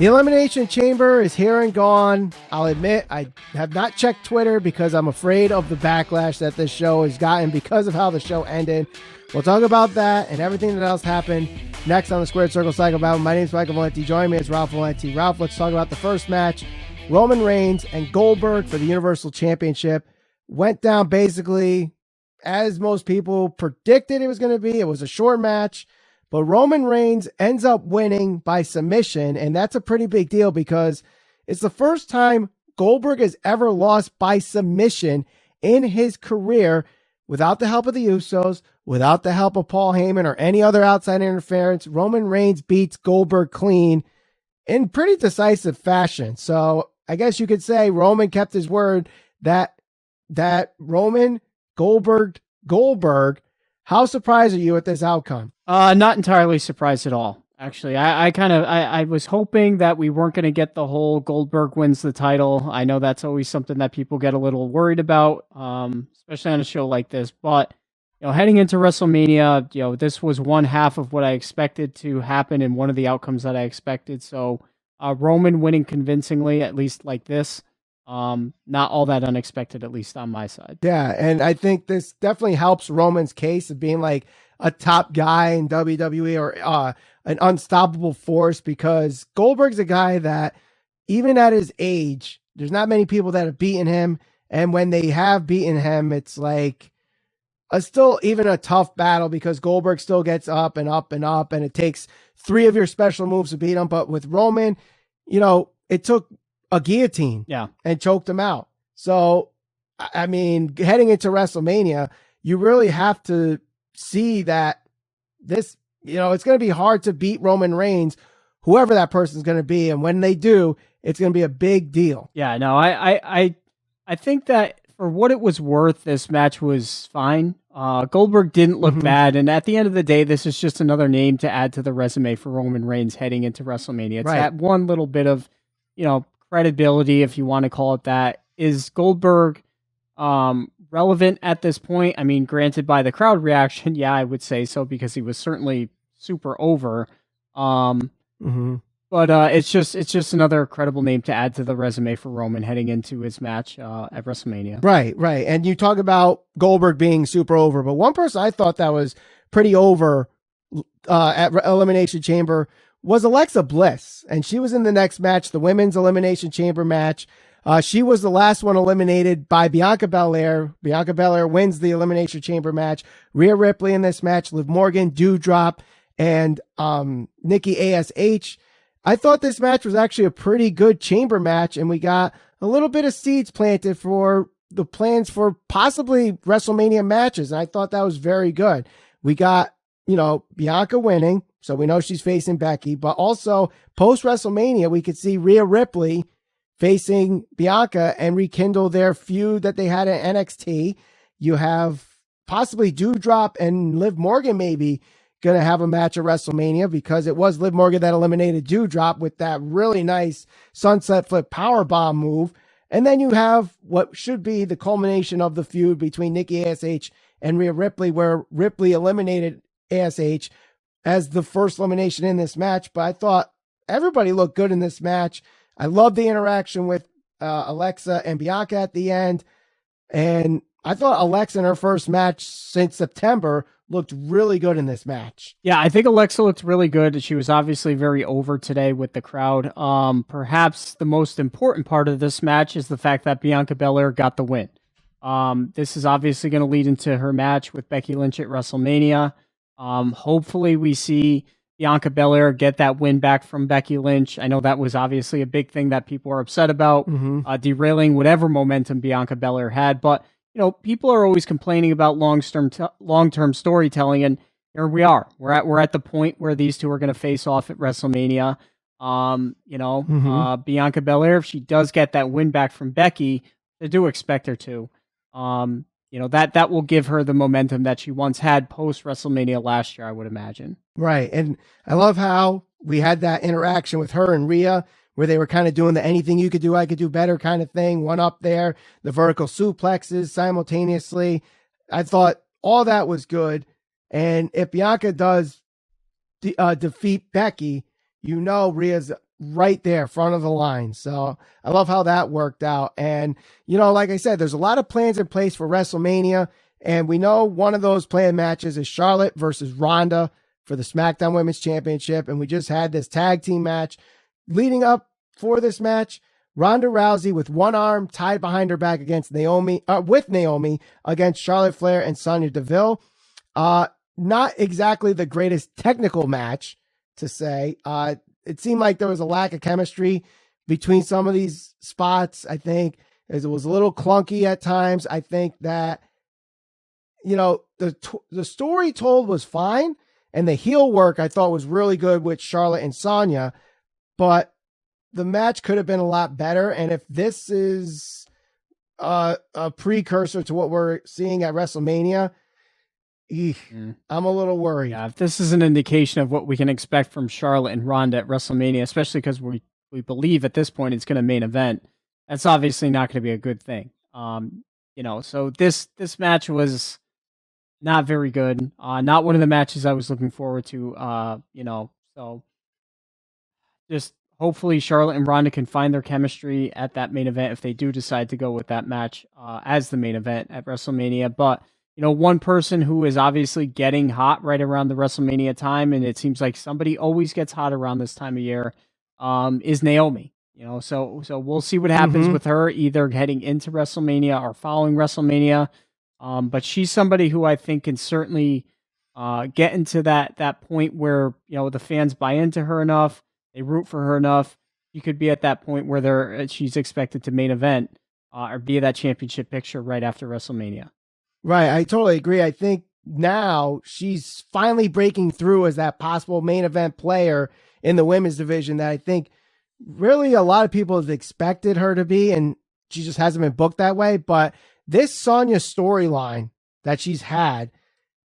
The Elimination Chamber is here and gone. I'll admit I have not checked Twitter because I'm afraid of the backlash that this show has gotten because of how the show ended. We'll talk about that and everything that else happened next on the Squared Circle Cycle Battle. My name is Michael Valenti. Joining me is Ralph Valenti. Ralph, let's talk about the first match. Roman Reigns and Goldberg for the Universal Championship went down basically as most people predicted it was going to be. It was a short match. But Roman Reigns ends up winning by submission, and that's a pretty big deal because it's the first time Goldberg has ever lost by submission in his career without the help of the Usos, without the help of Paul Heyman or any other outside interference. Roman Reigns beats Goldberg clean in pretty decisive fashion. So I guess you could say Roman kept his word that Roman Goldberg. How surprised are you at this outcome? Not entirely surprised at all. Actually, I was hoping that we weren't going to get the whole Goldberg wins the title. I know that's always something that people get a little worried about, especially on a show like this. But heading into WrestleMania, this was one half of what I expected to happen and one of the outcomes that I expected. So Roman winning convincingly, at least like this. Not all that unexpected, at least on my side. Yeah, and I think this definitely helps Roman's case of being like a top guy in WWE or an unstoppable force, because Goldberg's a guy that even at his age, there's not many people that have beaten him. And when they have beaten him, it's like still even a tough battle because Goldberg still gets up and up and up, and it takes 3 of your special moves to beat him. But with Roman, it took a guillotine and choked him out. So, I mean, heading into WrestleMania, you really have to see that this, it's going to be hard to beat Roman Reigns, whoever that person's going to be. And when they do, it's going to be a big deal. Yeah, no, I think that for what it was worth, this match was fine. Goldberg didn't look bad. And at the end of the day, this is just another name to add to the resume for Roman Reigns heading into WrestleMania. It's that one little bit of, credibility, if you want to call it that. Is Goldberg relevant at this point? I mean, granted, by the crowd reaction, yeah, I would say so, because he was certainly super over. But it's just another credible name to add to the resume for Roman heading into his match at WrestleMania. Right. And you talk about Goldberg being super over, but one person I thought that was pretty over at Elimination Chamber was Alexa Bliss, and she was in the next match, the Women's Elimination Chamber match. She was the last one eliminated by Bianca Belair. Bianca Belair wins the Elimination Chamber match. Rhea Ripley in this match, Liv Morgan, Doudrop, and Nikki ASH. I thought this match was actually a pretty good chamber match, and we got a little bit of seeds planted for the plans for possibly WrestleMania matches, and I thought that was very good. We got, Bianca winning, so we know she's facing Becky, but also post-WrestleMania, we could see Rhea Ripley facing Bianca and rekindle their feud that they had at NXT. You have possibly Doudrop and Liv Morgan maybe going to have a match at WrestleMania, because it was Liv Morgan that eliminated Doudrop with that really nice sunset flip powerbomb move. And then you have what should be the culmination of the feud between Nikki ASH and Rhea Ripley, where Ripley eliminated ASH as the first elimination in this match. But I thought everybody looked good in this match. I love the interaction with Alexa and Bianca at the end. And I thought Alexa in her first match since September looked really good in this match. Yeah, I think Alexa looked really good. She was obviously very over today with the crowd. Perhaps the most important part of this match is the fact that Bianca Belair got the win. This is obviously going to lead into her match with Becky Lynch at WrestleMania. Hopefully we see Bianca Belair get that win back from Becky Lynch. I know that was obviously a big thing that people are upset about, derailing whatever momentum Bianca Belair had. But, people are always complaining about long-term storytelling, and here we are. We're at the point where these two are going to face off at WrestleMania. Bianca Belair, if she does get that win back from Becky, I do expect her to. That will give her the momentum that she once had post WrestleMania last year, I would imagine. Right. And I love how we had that interaction with her and Rhea, where they were kind of doing the anything you could do, I could do better kind of thing. One up there, the vertical suplexes simultaneously. I thought all that was good. And if Bianca does defeat Becky, Rhea's right there, front of the line. So I love how that worked out. And, like I said, there's a lot of plans in place for WrestleMania. And we know one of those planned matches is Charlotte versus Ronda for the SmackDown Women's Championship. And we just had this tag team match leading up for this match. Ronda Rousey with one arm tied behind her back against Naomi against Charlotte Flair and Sonya Deville. Not exactly the greatest technical match to say. It seemed like there was a lack of chemistry between some of these spots. I think as it was a little clunky at times. I think that, the story told was fine. And the heel work I thought was really good with Charlotte and Sonya, but the match could have been a lot better. And if this is a precursor to what we're seeing at WrestleMania, I'm a little worried. Yeah, if this is an indication of what we can expect from Charlotte and Ronda at WrestleMania, especially because we believe at this point it's going to main event, that's obviously not going to be a good thing. So this match was not very good. Not one of the matches I was looking forward to. So just hopefully Charlotte and Ronda can find their chemistry at that main event if they do decide to go with that match as the main event at WrestleMania. But one person who is obviously getting hot right around the WrestleMania time, and it seems like somebody always gets hot around this time of year, is Naomi. So we'll see what happens with her either heading into WrestleMania or following WrestleMania. But she's somebody who I think can certainly get into that point where the fans buy into her enough, they root for her enough. You could be at that point where she's expected to main event or be that championship picture right after WrestleMania. Right, I totally agree. I think now she's finally breaking through as that possible main event player in the women's division that I think really a lot of people have expected her to be, and she just hasn't been booked that way. But this Sonya storyline that she's had,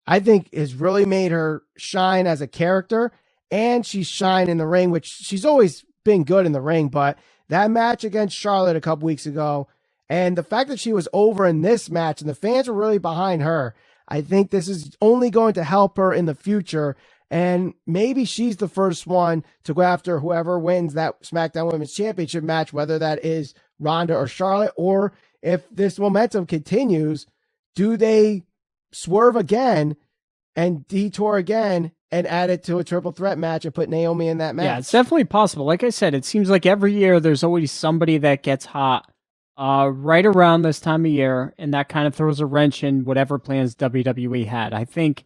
I think has really made her shine as a character, and she's shine in the ring, which she's always been good in the ring. But that match against Charlotte a couple weeks ago, and the fact that she was over in this match and the fans were really behind her, I think this is only going to help her in the future. And maybe she's the first one to go after whoever wins that SmackDown Women's Championship match, whether that is Ronda or Charlotte, or if this momentum continues, do they swerve again and detour again and add it to a triple threat match and put Naomi in that match? Yeah, it's definitely possible. Like I said, it seems like every year there's always somebody that gets hot right around this time of year, and that kind of throws a wrench in whatever plans WWE had. I think,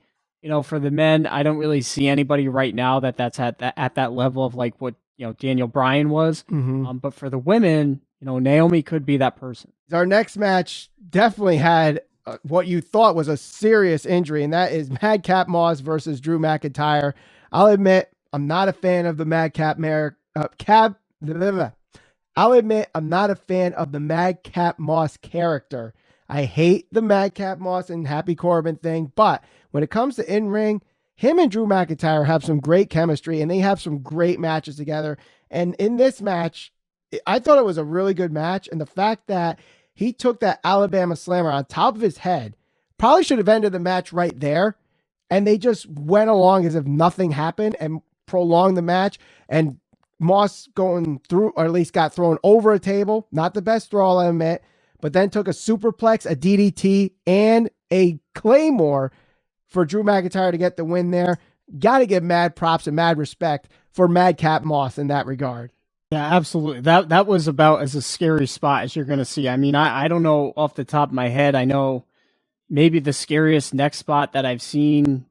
for the men, I don't really see anybody right now that's at that level of like what Daniel Bryan was. But for the women, Naomi could be that person. Our next match definitely had what you thought was a serious injury, and that is Madcap Moss versus Drew McIntyre. I'll admit I'm not a fan of the Madcap I'll admit I'm not a fan of the Madcap Moss character. I hate the Madcap Moss and Happy Corbin thing, but when it comes to in-ring, him and Drew McIntyre have some great chemistry, and they have some great matches together. And in this match, I thought it was a really good match, and the fact that he took that Alabama Slammer on top of his head probably should have ended the match right there, and they just went along as if nothing happened and prolonged the match, and Moss going through, or at least got thrown over a table. Not the best throw, I'll admit, but then took a superplex, a DDT, and a Claymore for Drew McIntyre to get the win there. Got to give mad props and mad respect for Madcap Moss in that regard. Yeah, absolutely. That was about as a scary spot as you're going to see. I mean, I don't know off the top of my head. I know maybe the scariest neck spot that I've seen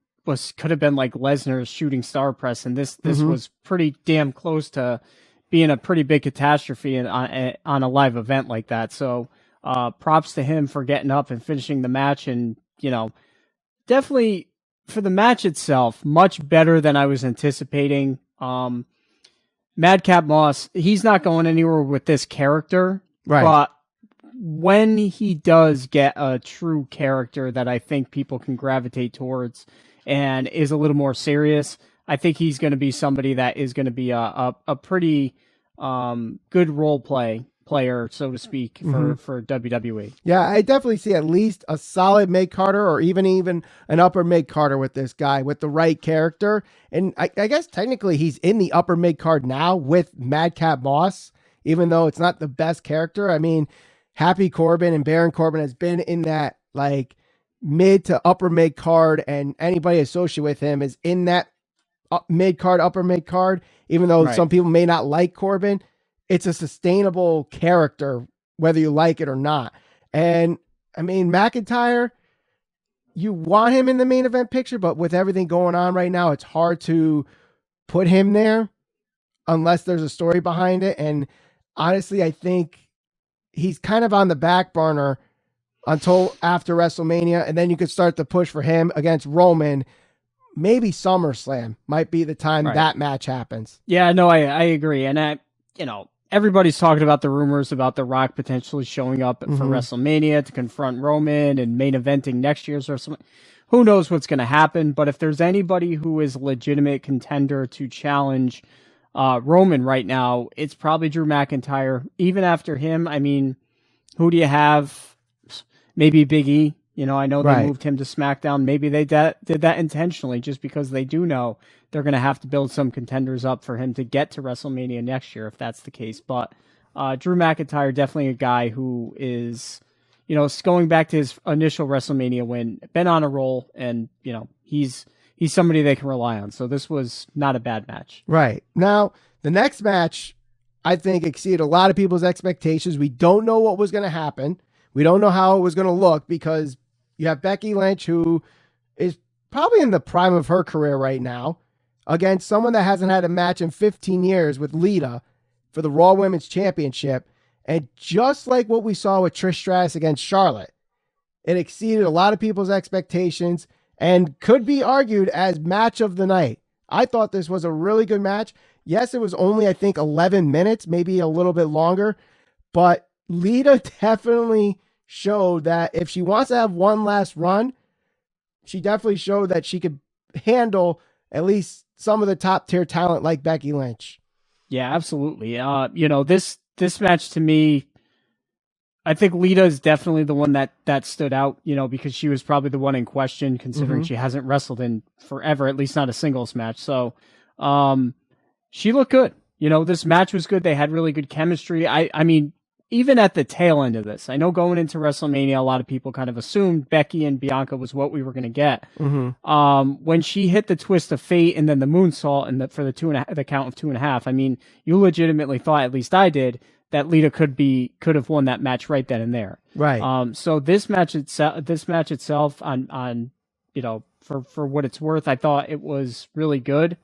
could have been like Lesnar's shooting star press, and this was pretty damn close to being a pretty big catastrophe on a live event like that. So props to him for getting up and finishing the match, and definitely for the match itself, much better than I was anticipating. Madcap Moss, he's not going anywhere with this character, right? But when he does get a true character that I think people can gravitate towards and is a little more serious, I think he's going to be somebody that is going to be a pretty good role play player, so to speak, for WWE. Yeah, I definitely see at least a solid mid-carder or even an upper mid-carder with this guy with the right character. And I guess technically he's in the upper mid-card now with Madcap Moss, even though it's not the best character. I mean, Happy Corbin and Baron Corbin has been in that like mid to upper mid-card, and anybody associated with him is in that mid-card, upper mid-card, even though some people may not like Corbin. It's a sustainable character, whether you like it or not. And I mean, McIntyre, you want him in the main event picture, but with everything going on right now, it's hard to put him there unless there's a story behind it. And honestly, I think he's kind of on the back burner until after WrestleMania. And then you could start to push for him against Roman. Maybe SummerSlam might be the time that match happens. Yeah, no, I agree. And everybody's talking about the rumors about The Rock potentially showing up for WrestleMania to confront Roman and main eventing next year's WrestleMania. Who knows what's going to happen? But if there's anybody who is a legitimate contender to challenge Roman right now, it's probably Drew McIntyre. Even after him, I mean, who do you have? Maybe Big E. I know they moved him to SmackDown. Maybe they did that intentionally just because they do know they're going to have to build some contenders up for him to get to WrestleMania next year, if that's the case. But Drew McIntyre, definitely a guy who is, going back to his initial WrestleMania win, been on a roll, and, he's somebody they can rely on. So this was not a bad match. Right. Now, the next match, I think, exceeded a lot of people's expectations. We don't know what was going to happen. We don't know how it was going to look because you have Becky Lynch, who is probably in the prime of her career right now, against someone that hasn't had a match in 15 years with Lita for the Raw Women's Championship. And just like what we saw with Trish Stratus against Charlotte, it exceeded a lot of people's expectations and could be argued as match of the night. I thought this was a really good match. Yes, it was only, I think, 11 minutes, maybe a little bit longer, but Lita definitely showed that if she wants to have one last run, she definitely showed that she could handle at least some of the top tier talent like Becky Lynch. Yeah, absolutely. This match to me, I think Lita is definitely the one that stood out, because she was probably the one in question considering she hasn't wrestled in forever, at least not a singles match. So, she looked good. This match was good. They had really good chemistry. I mean, even at the tail end of this, I know going into WrestleMania, a lot of people kind of assumed Becky and Bianca was what we were going to get. When she hit the twist of fate and then the moonsault and for the count of 2.5, I mean, you legitimately thought, at least I did, that Lita could have won that match right then and there. Right. So this match itself, on for what it's worth, I thought it was really good.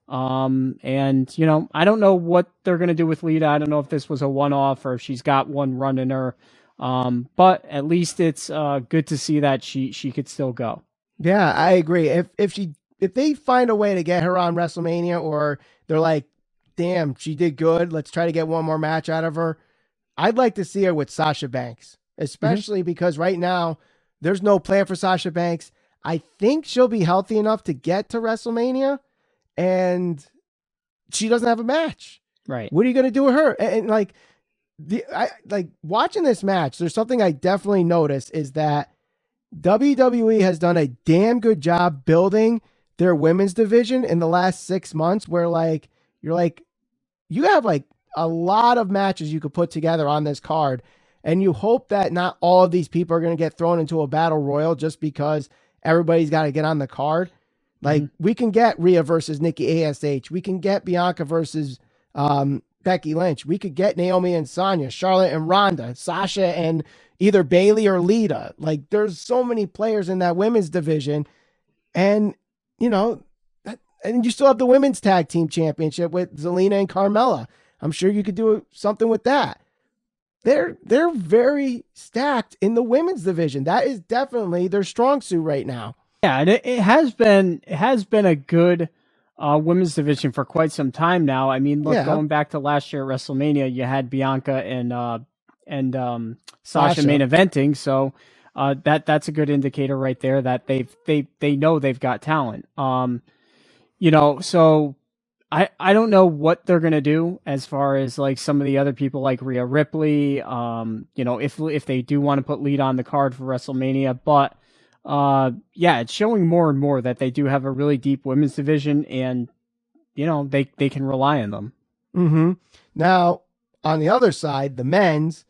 And I don't know what they're going to do with Lita. I don't know if this was a one-off or if she's got one run in her. But at least it's good to see that she could still go. Yeah, I agree. If they find a way to get her on WrestleMania, or they're like, damn, she did good, let's try to get one more match out of her, I'd like to see her with Sasha Banks, especially because right now there's no plan for Sasha Banks. I think she'll be healthy enough to get to WrestleMania, and she doesn't have a match. Right. What are you going to do with her? And watching this match, there's something I definitely noticed is that WWE has done a damn good job building their women's division in the last 6 months, where you have a lot of matches you could put together on this card, and you hope that not all of these people are going to get thrown into a battle royal just because everybody's got to get on the card. We can get Rhea versus Nikki ASH. We can get Bianca versus Becky Lynch. We could get Naomi and Sonya, Charlotte and Ronda, Sasha and either Bayley or Lita. There's so many players in that women's division. And, and you still have the women's tag team championship with Zelina and Carmella. I'm sure you could do something with that. They're very stacked in the women's division. That is definitely their strong suit right now. Yeah, and it has been a good women's division for quite some time now. I mean, going back to last year at WrestleMania, you had Bianca and Sasha main eventing, so that's a good indicator right there that they know they've got talent. So I don't know what they're gonna do as far as like some of the other people like Rhea Ripley. If they do want to put Lita on the card for WrestleMania, but it's showing more and more that they do have a really deep women's division, and they can rely on them. Mm-hmm. Now, on the other side, the men's,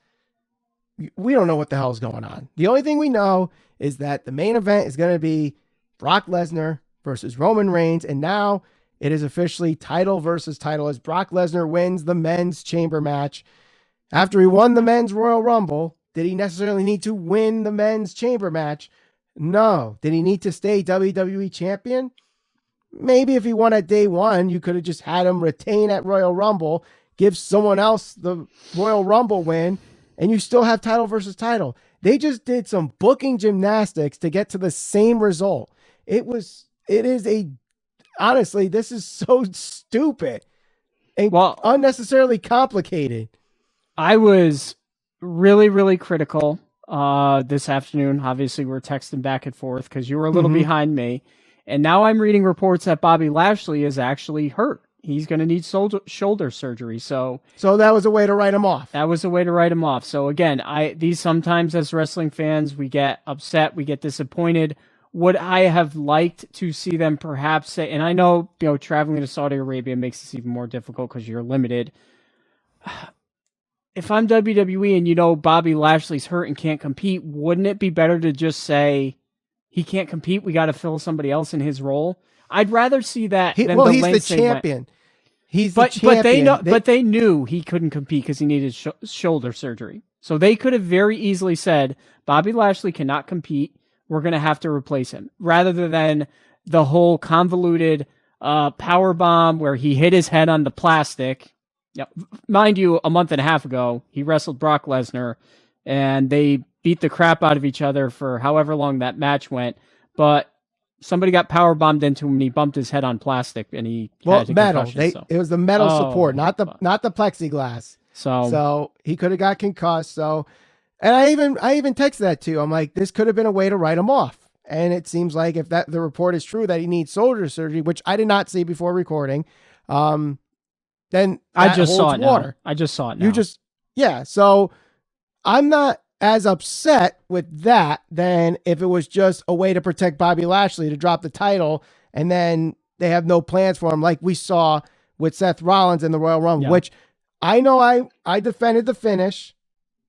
we don't know what the hell is going on. The only thing we know is that the main event is going to be Brock Lesnar versus Roman Reigns, and now it is officially title versus title as Brock Lesnar wins the men's chamber match. After he won the men's Royal Rumble, did he necessarily need to win the men's chamber match? No. Did he need to stay WWE champion? Maybe if he won at day one, you could have just had him retain at Royal Rumble, give someone else the Royal Rumble win, and you still have title versus title. They just did some booking gymnastics to get to the same result. Honestly, this is so stupid and unnecessarily complicated. I was really, really critical this afternoon. Obviously, we're texting back and forth because you were a little behind me. And now I'm reading reports that Bobby Lashley is actually hurt. He's going to need shoulder surgery. So that was a way to write him off. That was a way to write him off. So again, these sometimes as wrestling fans, we get upset, we get disappointed. Would I have liked to see them perhaps say, and I know, traveling to Saudi Arabia makes this even more difficult because you're limited. If I'm WWE and Bobby Lashley's hurt and can't compete, wouldn't it be better to just say he can't compete? We got to fill somebody else in his role. I'd rather see that. He's the champion. But they knew he couldn't compete because he needed shoulder surgery. So they could have very easily said, Bobby Lashley cannot compete. We're going to have to replace him, rather than the whole convoluted power bomb where he hit his head on the plastic. Now, mind you, a month and a half ago, he wrestled Brock Lesnar, and they beat the crap out of each other for however long that match went. But somebody got power bombed into him, and he bumped his head on plastic, and he had a metal. concussion. It was the metal support, not the plexiglass. So he could have got concussed. So. And I even texted that too. I'm like, this could have been a way to write him off. And it seems like if the report is true that he needs shoulder surgery, which I did not see before recording, then I just saw it water. Now. I just saw it now. So I'm not as upset with that than if it was just a way to protect Bobby Lashley to drop the title and then they have no plans for him, like we saw with Seth Rollins in the Royal Rumble, which I know I defended the finish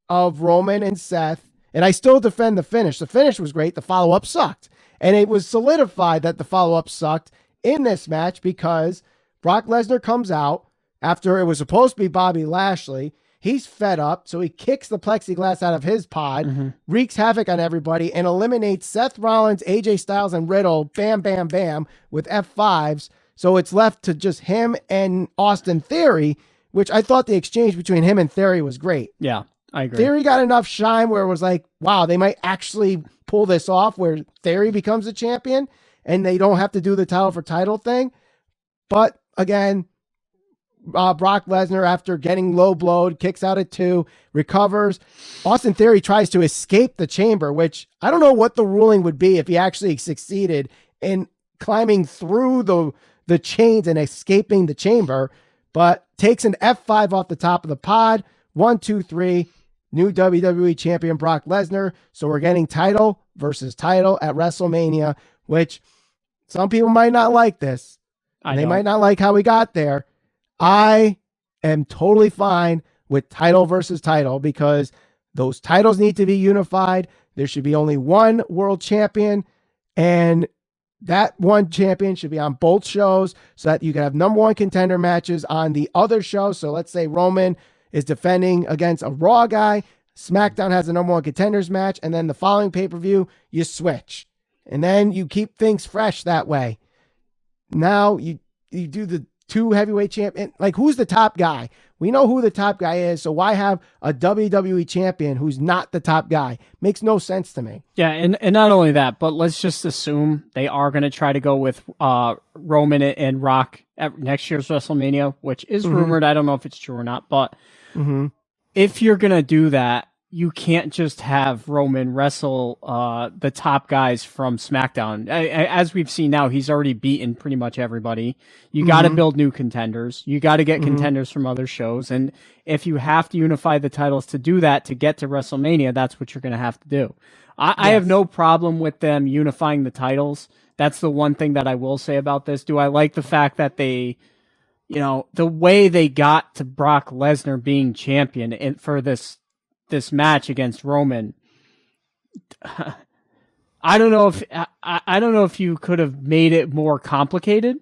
of Roman and Seth, and I still defend the finish. The finish was great. The follow-up sucked. And it was solidified that the follow-up sucked in this match because Brock Lesnar comes out after it was supposed to be Bobby Lashley. He's fed up, so he kicks the plexiglass out of his pod, wreaks havoc on everybody, and eliminates Seth Rollins, AJ Styles, and Riddle, bam, bam, bam, with F5s. So it's left to just him and Austin Theory, which I thought the exchange between him and Theory was great. Yeah. I agree. Theory got enough shine where it was like, wow, they might actually pull this off where Theory becomes the champion and they don't have to do the title for title thing. But again, Brock Lesnar, after getting low blowed, kicks out at 2, recovers. Austin Theory tries to escape the chamber, which I don't know what the ruling would be if he actually succeeded in climbing through the chains and escaping the chamber, but takes an F5 off the top of the pod. 1, 2, 3. New WWE Champion Brock Lesnar. So we're getting title versus title at WrestleMania, which some people might not like this. They might not like how we got there. I am totally fine with title versus title because those titles need to be unified. There should be only one world champion, and that one champion should be on both shows so that you can have number one contender matches on the other show. So let's say Roman is defending against a Raw guy. SmackDown has a number one contenders match. And then the following pay-per-view, you switch. And then you keep things fresh that way. Now you do the 2 heavyweight champion. Like, who's the top guy? We know who the top guy is. So why have a WWE champion who's not the top guy? Makes no sense to me. Yeah. And not only that, but let's just assume they are going to try to go with Roman and Rock at next year's WrestleMania, which is rumored. I don't know if it's true or not, but if you're going to do that, you can't just have Roman wrestle the top guys from SmackDown. As we've seen now, he's already beaten pretty much everybody. You got to build new contenders. You got to get contenders from other shows. And if you have to unify the titles to do that, to get to WrestleMania, that's what you're going to have to do. I have no problem with them unifying the titles. That's the one thing that I will say about this. Do I like the fact that they, the way they got to Brock Lesnar being champion for this match against Roman? I don't know if you could have made it more complicated.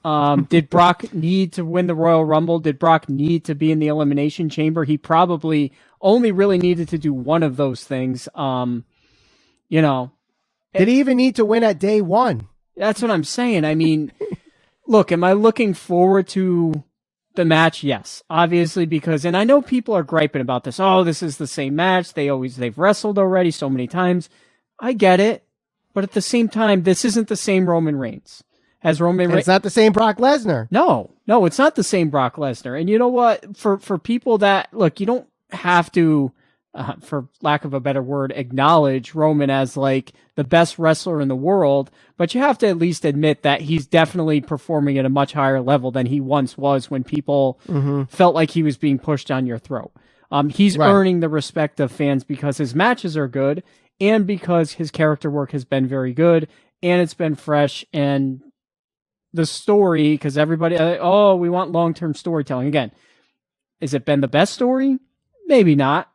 Did Brock need to win the Royal Rumble? Did Brock need to be in the Elimination Chamber? He probably only really needed to do one of those things. Did he even need to win at day one? That's what I'm saying. I mean, look, am I looking forward to the match? Yes, obviously, and I know people are griping about this. Oh, this is the same match. They've wrestled already so many times. I get it. But at the same time, this isn't the same Roman Reigns. It's not the same Brock Lesnar. No, it's not the same Brock Lesnar. And you know what? For people that, look, you don't have to, for lack of a better word, acknowledge Roman as like the best wrestler in the world, but you have to at least admit that he's definitely performing at a much higher level than he once was when people felt like he was being pushed down your throat. He's earning the respect of fans because his matches are good and because his character work has been very good and it's been fresh, and the story, because everybody, we want long-term storytelling. Again, has it been the best story? Maybe not.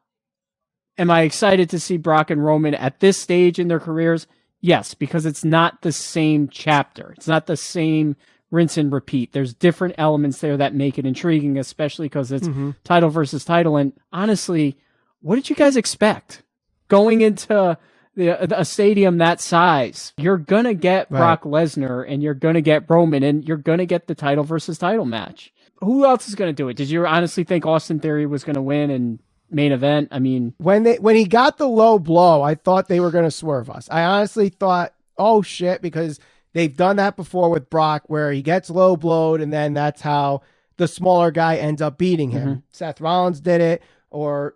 Am I excited to see Brock and Roman at this stage in their careers? Yes, because it's not the same chapter. It's not the same rinse and repeat. There's different elements there that make it intriguing, especially because it's title versus title. And honestly, what did you guys expect going into a stadium that size? You're going to get Brock Lesnar and you're going to get Roman and you're going to get the title versus title match. Who else is going to do it? Did you honestly think Austin Theory was going to win and main event? I mean, when he got the low blow, I thought they were going to swerve us. I honestly thought, oh shit, because they've done that before with Brock where he gets low blowed and then that's how the smaller guy ends up beating him. Seth Rollins did it, or,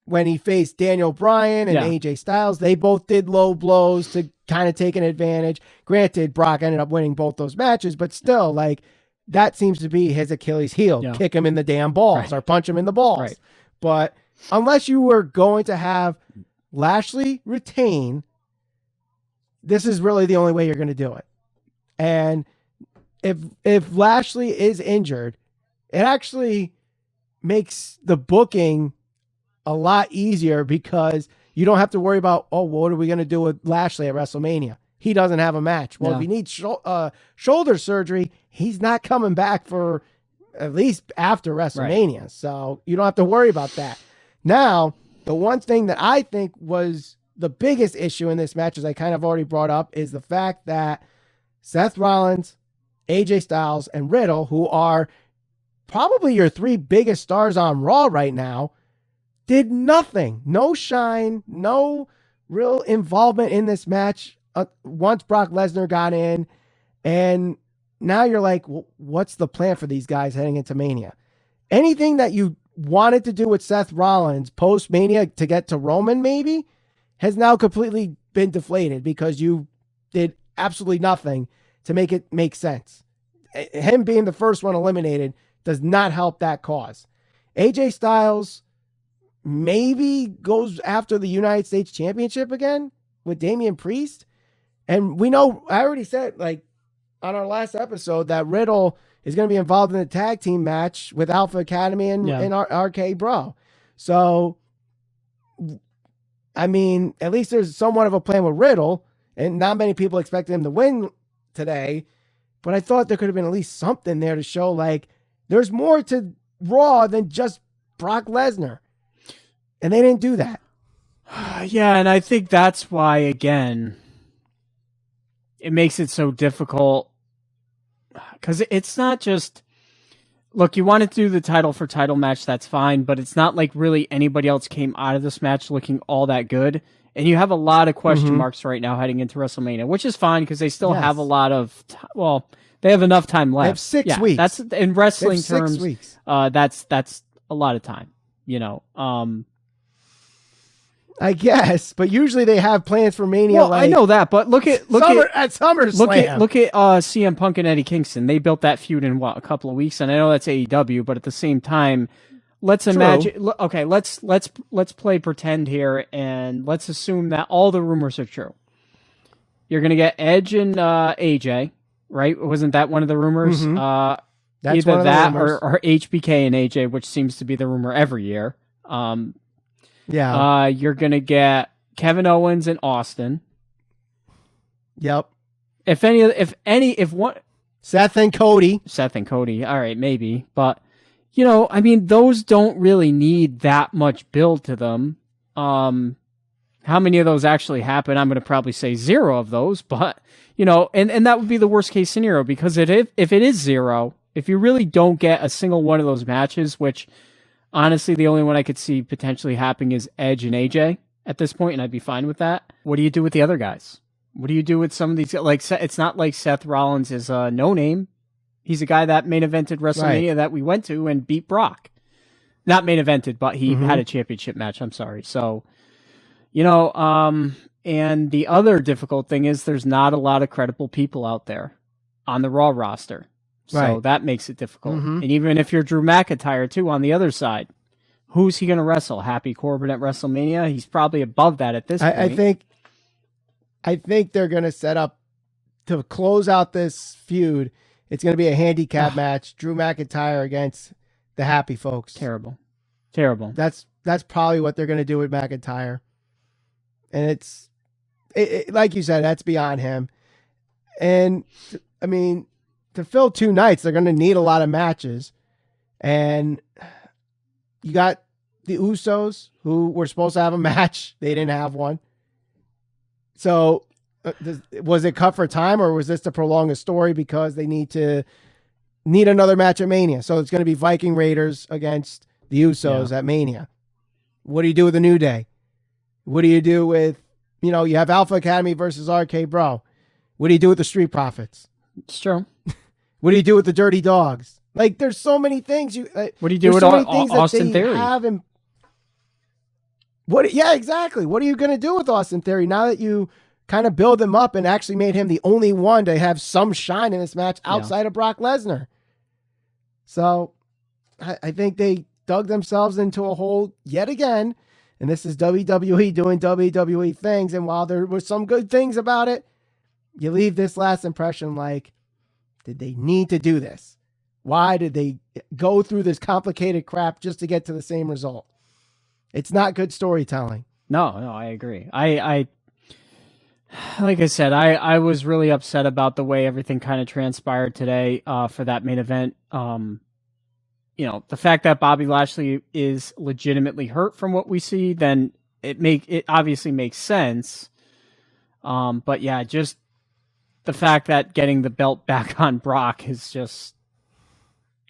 when he faced Daniel Bryan and AJ Styles, they both did low blows to kind of take an advantage. Granted, Brock ended up winning both those matches, but still, like, that seems to be his Achilles heel. Kick him in the damn balls or punch him in the balls. But unless you were going to have Lashley retain, this is really the only way you're going to do it. And if Lashley is injured, it actually makes the booking a lot easier because you don't have to worry about, what are we going to do with Lashley at WrestleMania? He doesn't have a match. Well, if he needs shoulder surgery, he's not coming back for at least after WrestleMania. So you don't have to worry about that. Now, the one thing that I think was the biggest issue in this match, as I kind of already brought up, is the fact that Seth Rollins, AJ Styles, and Riddle, who are probably your three biggest stars on Raw right now, did nothing. No shine, no real involvement in this match once Brock Lesnar got in. And now you're like, what's the plan for these guys heading into Mania? Anything that you wanted to do with Seth Rollins post-Mania to get to Roman maybe has now completely been deflated because you did absolutely nothing to make it make sense. Him being the first one eliminated does not help that cause. AJ Styles maybe goes after the United States Championship again with Damian Priest. And we know, I already said, like, on our last episode, that Riddle is going to be involved in the tag team match with Alpha Academy and RK Bro. So, I mean, at least there's somewhat of a plan with Riddle, and not many people expected him to win today. But I thought there could have been at least something there to show, like, there's more to Raw than just Brock Lesnar. And they didn't do that. Yeah, and I think that's why, again, it makes it so difficult. Because it's not just, look, you wanted to do the title for title match, that's fine, but it's not like really anybody else came out of this match looking all that good. And you have a lot of question marks right now heading into WrestleMania, which is fine because they still have a lot of, they have enough time left. They have 6 weeks. That's, in wrestling terms, 6 weeks. That's a lot of time, I guess, but usually they have plans for Mania. Well, I know that, but look at at SummerSlam. Look at CM Punk and Eddie Kingston. They built that feud in a couple of weeks, and I know that's AEW, but at the same time, let's imagine. Okay, let's play pretend here, and let's assume that all the rumors are true. You're gonna get Edge and AJ, right? Wasn't that one of the rumors? Mm-hmm. That's either that rumors. or HBK and AJ, which seems to be the rumor every year. Yeah. You're gonna get Kevin Owens and Austin. Yep. If one Seth and Cody. All right, maybe, but I mean, those don't really need that much build to them. How many of those actually happen? I'm going to probably say 0 of those, but and that would be the worst case scenario, because if it is 0, if you really don't get a single one of those matches, which honestly, the only one I could see potentially happening is Edge and AJ at this point, and I'd be fine with that. What do you do with the other guys? What do you do with some of these? Like, it's not like Seth Rollins is a no-name. He's a guy that main evented WrestleMania that we went to and beat Brock. Not main evented, but he had a championship match. I'm sorry. So, and the other difficult thing is there's not a lot of credible people out there on the Raw roster. So that makes it difficult. Mm-hmm. And even if you're Drew McIntyre, too, on the other side, who's he going to wrestle? Happy Corbin at WrestleMania? He's probably above that at this point. I think they're going to set up to close out this feud. It's going to be a handicap match. Drew McIntyre against the Happy Folks. Terrible. That's probably what they're going to do with McIntyre. And it's like you said, that's beyond him. And I mean, to fill 2 nights, they're going to need a lot of matches. And you got the Usos, who were supposed to have a match. They didn't have one. So was it cut for time, or was this to prolong a story because they need another match at Mania? So it's going to be Viking Raiders against the Usos at Mania. What do you do with the New Day? What do you do with, you have Alpha Academy versus RK Bro? What do you do with the Street Profits? It's true. What do you do with the Dirty Dogs? Like, there's so many things. What do you do with Austin Theory? Yeah, exactly. What are you going to do with Austin Theory now that you kind of build him up and actually made him the only one to have some shine in this match outside of Brock Lesnar? So I think they dug themselves into a hole yet again. And this is WWE doing WWE things. And while there were some good things about it, you leave this last impression like, did they need to do this? Why did they go through this complicated crap just to get to the same result? It's not good storytelling. No, I agree. I like I said, I was really upset about the way everything kind of transpired today for that main event. The fact that Bobby Lashley is legitimately hurt from what we see, then it obviously makes sense. But yeah, just the fact that getting the belt back on Brock is just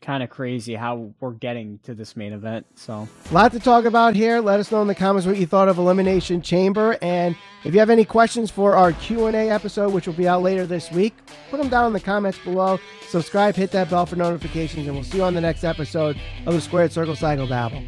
kind of crazy how we're getting to this main event. So a lot to talk about here. Let us know in the comments what you thought of Elimination Chamber, and if you have any questions for our Q&A episode, which will be out later this week, put them down in the comments below. Subscribe, hit that bell for notifications, and we'll see you on the next episode of the Squared Circle Cycle Babble.